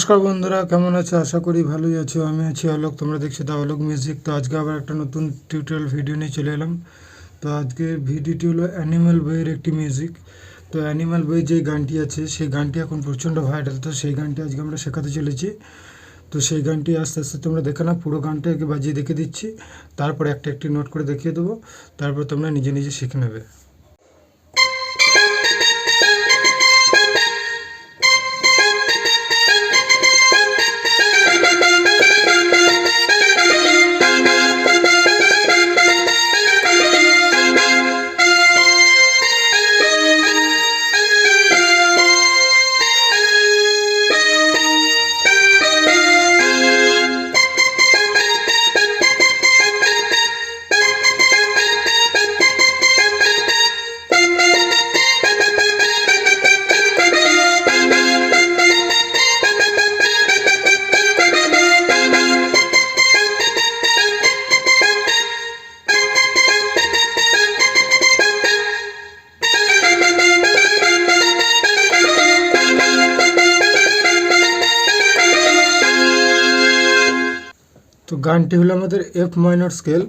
নমস্কার বন্ধুরা, কেমন আছো? আশা করি ভালোই আছো। আমি আছি অলোক, তোমরা দেখছো দা অলোক মিউজিক। তো আজকে আবার একটা নতুন টিউটোরিয়াল ভিডিও নিয়ে চলে এলাম। তো আজকে ভিডিওটি হলো অ্যানিম্যাল বইয়ের একটি মিউজিক। তো অ্যানিম্যাল বই যে গানটি আছে সেই গানটি এখন প্রচণ্ড ভাইরাল, তো সেই গানটি আজকে আমরা শেখাতে চলেছি। তো সেই গানটি আস্তে আস্তে তোমরা দেখে না, পুরো গানটা একে বাজিয়ে দেখে দিচ্ছি, তারপর একটা একটি নোট করে দেখিয়ে দেবো, তারপর তোমরা নিজে নিজে শিখে নেবে। তো গানটি হলো আমাদের F minor scale.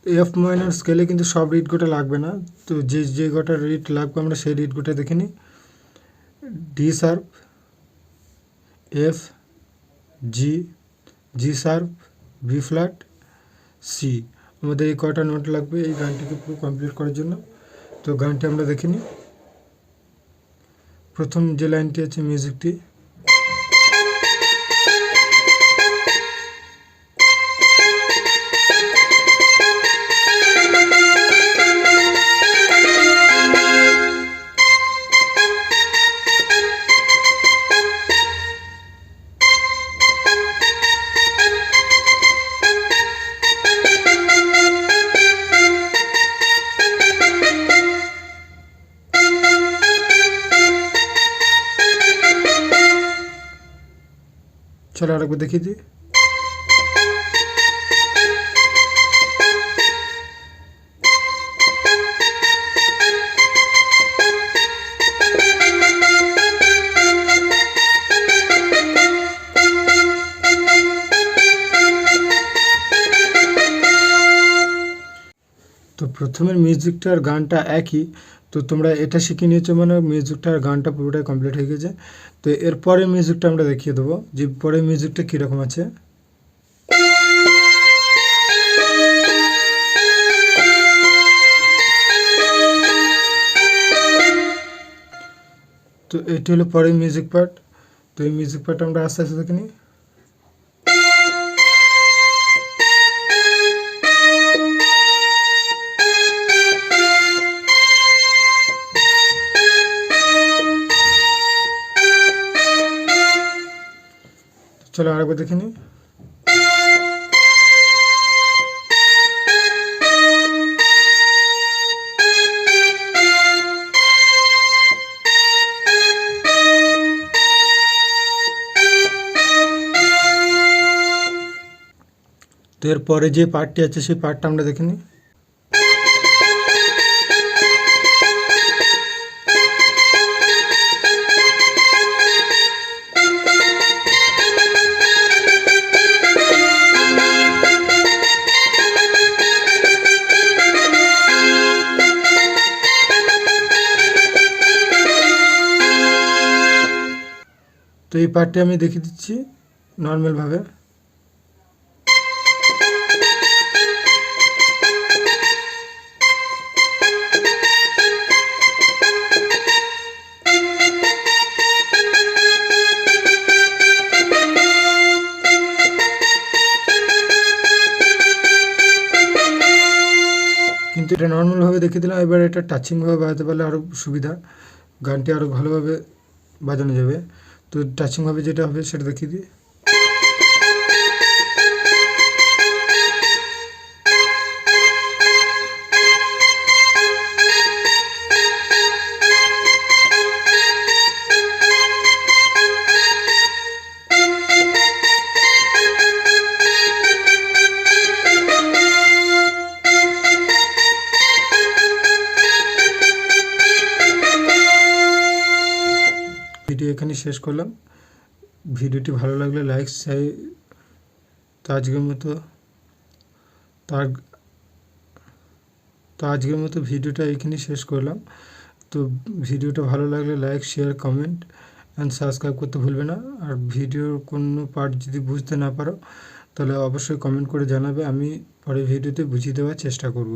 F minor স্কেলে কিন্তু সব রিড গোটা লাগবে না, তো যে যে গোটা রিড লাগবে আমরা সেই রিড গোটা দেখে নিই। D sharp, F, G, G sharp, B flat, C. আমাদের এই কয়টা নোট লাগবে এই গানটিকে পুরো কমপ্লিট করার জন্য। তো গানটি আমরা দেখে নিই। প্রথম যে লাইনটি আছে মিউজিকটি, চলো আরেকবার দেখিয়ে দিই। তো প্রথমের মিউজিকটা আর গানটা একই, তো তোমরা এটা শিখে নিয়েছো মানে মিউজিকটা আর গানটা পুরোটাই কমপ্লিট হয়ে গেছে। তো এরপরের মিউজিকটা আমরা দেখিয়ে দেবো যে পরের মিউজিকটা কীরকম আছে। তো এটি হলো পরের মিউজিক পার্ট। তো এই মিউজিক পার্টটা আমরা আস্তে আস্তে দেখে নিই। চলো আরেকবার দেখে নিই। তো এরপরে যে পার্টটি আছে সেই পার্টটা আমরা দেখে নিই। তো এই পার্টটি আমি দেখিয়ে দিচ্ছি নর্মালভাবে। কিন্তু এটা নর্মালভাবে দেখিয়ে দিলাম। এবার এটা টাচিংভাবে বাজাতে পারলে আরও সুবিধা, গানটি আরও ভালোভাবে বাজানো যাবে। তো টাচিংভাবে যেটা হবে সেটা দেখিয়ে দিই। ভিডিও এখানে শেষ করলাম। ভিডিওটি ভালো লাগলে লাইক চাই। তো আজকের মতো তার তো আজকের মতো ভিডিওটা এইখানেই শেষ করলাম। তো ভিডিওটা ভালো লাগলে like, share, comment and subscribe করতে ভুলবে না। আর ভিডিওর কোনো পার্ট যদি বুঝতে না পারো তাহলে অবশ্যই কমেন্ট করে জানাবে, আমি পরের ভিডিওতে বুঝিয়ে দেওয়ার চেষ্টা করব।